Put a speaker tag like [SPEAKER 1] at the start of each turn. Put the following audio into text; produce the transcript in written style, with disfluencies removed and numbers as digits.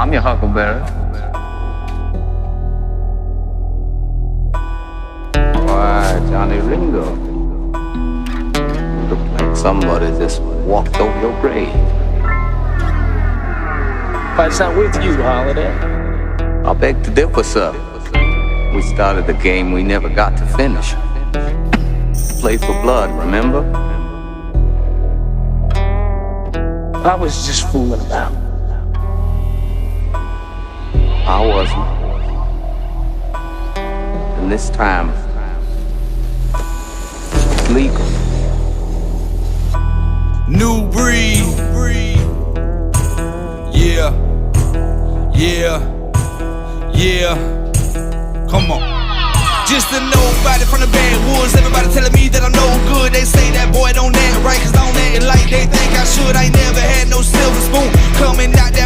[SPEAKER 1] I'm your huckleberry. Why, Johnny Ringo. Look like somebody just walked over your grave.
[SPEAKER 2] What's not with you, Holiday?
[SPEAKER 1] I beg to differ, sir. We started the game we never got to finish. Play for blood, remember?
[SPEAKER 2] I was just fooling about.
[SPEAKER 1] I wasn't. And this time, it's legal.
[SPEAKER 3] New breed. Yeah. Yeah. Yeah. Come on. Just a nobody from the backwoods. Everybody telling me that I'm no good. They say that boy don't act right, cause I don't act like they think I should. I ain't never had no silver spoon coming out that